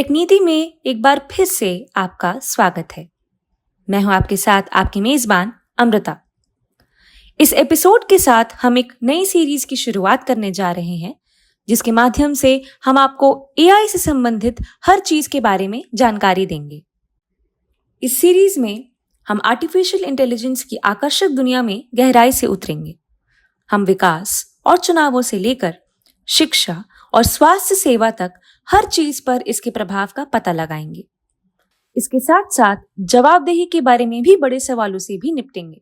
टेकनीति में एक बार फिर से आपका स्वागत है। मैं हूं आपके साथ आपकी मेजबान अमृता। इस एपिसोड के साथ हम एक नई सीरीज की शुरुआत करने जा रहे हैं, जिसके माध्यम से हम आपको एआई से संबंधित हर चीज के बारे में जानकारी देंगे। इस सीरीज में हम आर्टिफिशियल इंटेलिजेंस की आकर्षक दुनिया में गहराई से उतरेंगे। हम विकास और चुनावों से लेकर शिक्षा और स्वास्थ्य सेवा तक हर चीज पर इसके प्रभाव का पता लगाएंगे। इसके साथ साथ जवाबदेही के बारे में भी बड़े सवालों से भी निपटेंगे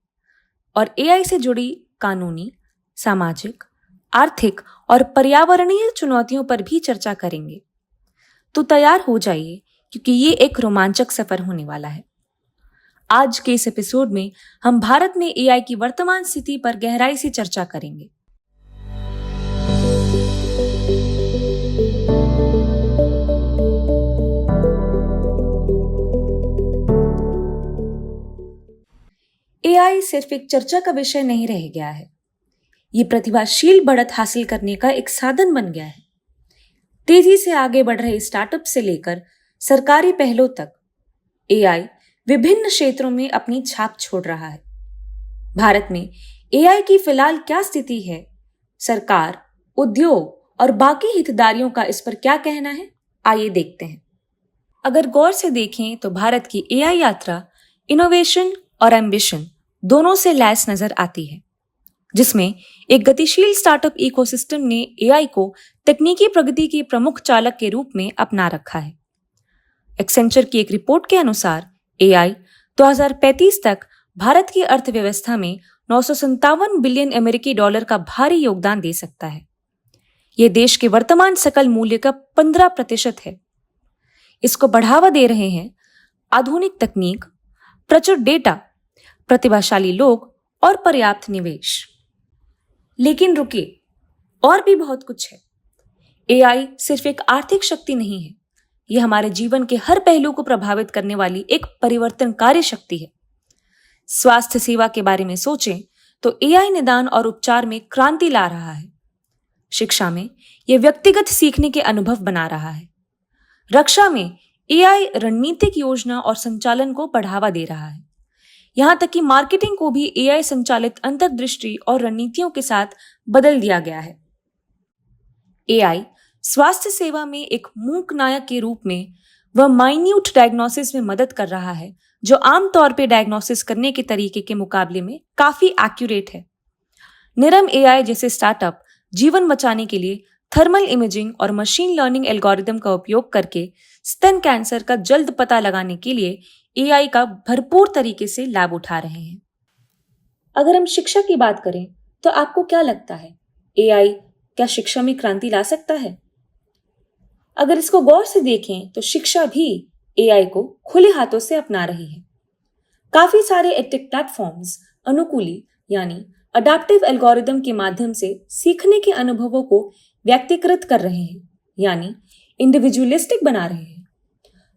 और एआई से जुड़ी कानूनी, सामाजिक, आर्थिक और पर्यावरणीय चुनौतियों पर भी चर्चा करेंगे। तो तैयार हो जाइए, क्योंकि ये एक रोमांचक सफर होने वाला है। आज के इस एपिसोड में हम भारत में एआई की वर्तमान स्थिति पर गहराई से चर्चा करेंगे। एआई सिर्फ एक चर्चा का विषय नहीं रह गया है। ये प्रतिभाशील बढ़त हासिल करने का एक साधन बन गया है। तेजी से आगे बढ़ रहे स्टार्टअप से लेकर सरकारी पहलों तक एआई विभिन्न क्षेत्रों में अपनी छाप छोड़ रहा है। भारत में एआई की फिलहाल क्या स्थिति है, सरकार, उद्योग और बाकी हितधारियों का इस पर क्या कहना है, आइए देखते हैं। अगर गौर से देखें तो भारत की एआई यात्रा इनोवेशन और एम्बिशन दोनों से लैस नजर आती है, जिसमें एक गतिशील स्टार्टअप इकोसिस्टम ने एआई को तकनीकी प्रगति के प्रमुख चालक के रूप में अपना रखा है। एक्सेंचर की एक रिपोर्ट के अनुसार एआई 2035 तक भारत की अर्थव्यवस्था में 957 बिलियन अमेरिकी डॉलर का भारी योगदान दे सकता है। यह देश के वर्तमान सकल मूल्य का 15% है। इसको बढ़ावा दे रहे हैं आधुनिक तकनीक, प्रचुर डेटा, प्रतिभाशाली लोग और पर्याप्त निवेश। लेकिन रुकिए, और भी बहुत कुछ है। एआई सिर्फ एक आर्थिक शक्ति नहीं है, यह हमारे जीवन के हर पहलू को प्रभावित करने वाली एक परिवर्तनकारी शक्ति है। स्वास्थ्य सेवा के बारे में सोचें तो एआई निदान और उपचार में क्रांति ला रहा है। शिक्षा में यह व्यक्तिगत सीखने के अनुभव बना रहा है। रक्षा में एआई रणनीतिक योजना और संचालन को बढ़ावा दे रहा है। यहां तक कि मार्केटिंग को भी एआई संचालित अंतर्दृष्टि और रणनीतियों के साथ बदल दिया गया है। एआई स्वास्थ्य सेवा में एक मूक नायक के रूप में वह माइन्यूट डायग्नोसिस में मदद कर रहा है, जो आमतौर पर डायग्नोसिस करने के तरीके के मुकाबले में काफी एक्यूरेट है। निरम एआई जैसे स्टार्टअप जीवन बचाने के लिए थर्मल इमेजिंग और मशीन लर्निंग एल्गोरिदम का उपयोग करके स्तन कैंसर का जल्द पता लगाने के लिए एआई का भरपूर तरीके से लाभ उठा रहे हैं। अगर हम शिक्षा की बात करें तो आपको क्या लगता है, एआई क्या शिक्षा में क्रांति ला सकता है? अगर इसको गौर से देखें तो शिक्षा भी एआई को खुले हाथों से अपना रही है। काफी सारे एडटेक प्लेटफॉर्म्स अनुकूली यानी अडैप्टिव एल्गोरिदम के माध्यम से सीखने के अनुभवों को व्यक्तिकृत कर रहे हैं, यानी इंडिविजुअलिस्टिक बना रहे हैं,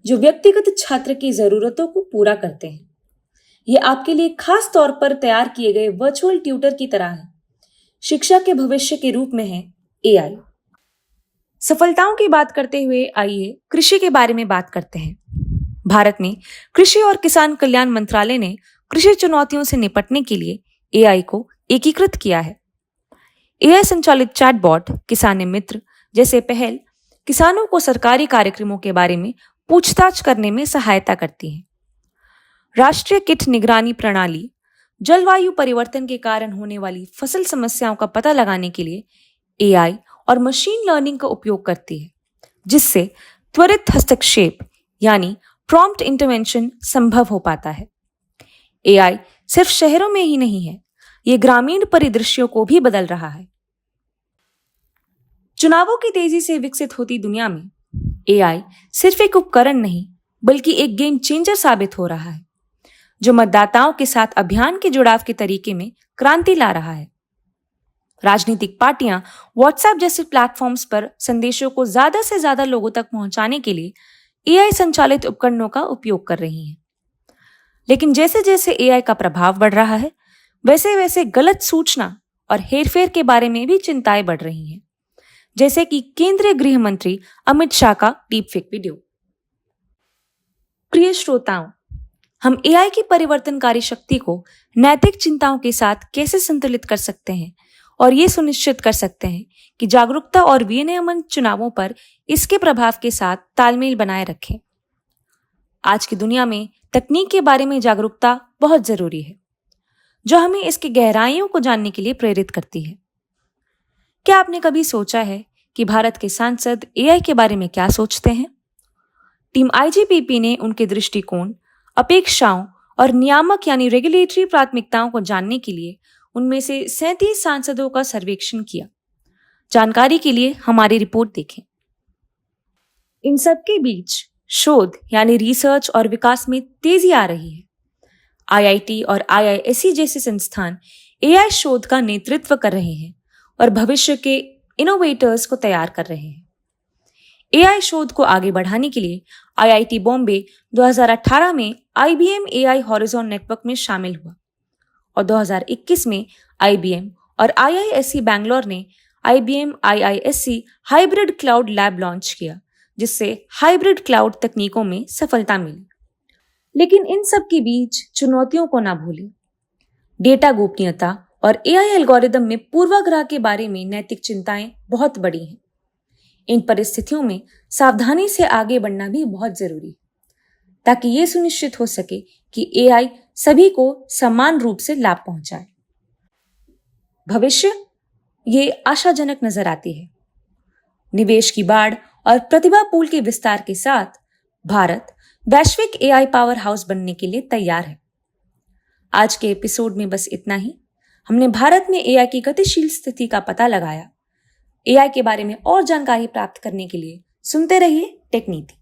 जो व्यक्तिगत छात्र की जरूरतों को पूरा करते हैं। ये आपके लिए खास तौर पर तैयार किए गए वर्चुअल ट्यूटर की तरह है। शिक्षा के भविष्य के रूप में है एआई। सफलताओं की बात करते हुए आइए कृषि के बारे में बात करते हैं। भारत में कृषि और किसान कल्याण मंत्रालय ने कृषि चुनौतियों से निपटने के लिए एआई को एकीकृत किया है। एआई संचालित चैटबॉट, किसान मित्र जैसे पहल किसानों को सरकारी कार्यक्रमों के बारे में पूछताछ करने में सहायता करती है। राष्ट्रीय कीट निगरानी प्रणाली जलवायु परिवर्तन के कारण होने वाली फसल समस्याओं का पता लगाने के लिए एआई और मशीन लर्निंग का उपयोग करती है, जिससे त्वरित हस्तक्षेप यानी प्रॉम्प्ट इंटरवेंशन संभव हो पाता है। एआई सिर्फ शहरों में ही नहीं है, ये ग्रामीण परिदृश्यों को भी बदल रहा है। चुनावों की तेजी से विकसित होती दुनिया में एआई सिर्फ एक उपकरण नहीं, बल्कि एक गेम चेंजर साबित हो रहा है, जो मतदाताओं के साथ अभियान के जुड़ाव के तरीके में क्रांति ला रहा है। राजनीतिक पार्टियां व्हाट्सएप जैसे प्लेटफॉर्म्स पर संदेशों को ज्यादा से ज्यादा लोगों तक पहुंचाने के लिए एआई संचालित उपकरणों का उपयोग कर रही हैं। लेकिन जैसे जैसे एआई का प्रभाव बढ़ रहा है, वैसे वैसे गलत सूचना और हेरफेर के बारे में भी चिंताएं बढ़ रही हैं, जैसे कि केंद्रीय गृह मंत्री अमित शाह का डीप फेक वीडियो। प्रिय श्रोताओं, हम एआई की परिवर्तनकारी शक्ति को नैतिक चिंताओं के साथ कैसे संतुलित कर सकते हैं और ये सुनिश्चित कर सकते हैं कि जागरूकता और विनियमन चुनावों पर इसके प्रभाव के साथ तालमेल बनाए रखें। आज की दुनिया में तकनीक के बारे में जागरूकता बहुत जरूरी है, जो हमें इसकी गहराइयों को जानने के लिए प्रेरित करती है। क्या आपने कभी सोचा है कि भारत के सांसद एआई के बारे में क्या सोचते हैं? टीम आईजीपीपी ने उनके दृष्टिकोण, अपेक्षाओं और नियामक यानी रेगुलेटरी प्राथमिकताओं को जानने के लिए उनमें से 37 सांसदों का सर्वेक्षण किया। जानकारी के लिए हमारी रिपोर्ट देखें। इन सबके बीच शोध यानी रिसर्च और विकास में तेजी आ रही है। आईआईटी और आईआईएससी जैसे संस्थान एआई शोध का नेतृत्व कर रहे हैं और भविष्य के इनोवेटर्स को तैयार कर रहे हैं। एआई शोध को आगे बढ़ाने के लिए आईआईटी बॉम्बे 2018 में आईबीएम एआई हॉरिजॉन नेटवर्क में शामिल हुआ और 2021 में आईबीएम और आईआईएससी बैंगलोर ने IBM IISc hybrid cloud lab launch किया, जिससे हाइब्रिड क्लाउड तकनीकों में सफलता मिली। लेकिन इन सब के बीच चुनौतियों को ना भूलें। डेटा गोपनीयता और एआई एल्गोरिदम में पूर्वाग्रह के बारे में नैतिक चिंताएं बहुत बड़ी हैं। इन परिस्थितियों में सावधानी से आगे बढ़ना भी बहुत जरूरी है, ताकि ये सुनिश्चित हो सके कि एआई सभी को समान रूप से लाभ पहुंचाए। भविष्य ये आशाजनक नजर आती है। निवेश की बाढ़ और प्रतिभा पूल के विस्तार के साथ भारत वैश्विक एआई पावर हाउस बनने के लिए तैयार है। आज के एपिसोड में बस इतना ही। हमने भारत में एआई की गतिशील स्थिति का पता लगाया। एआई के बारे में और जानकारी प्राप्त करने के लिए सुनते रहिए टेक नीति।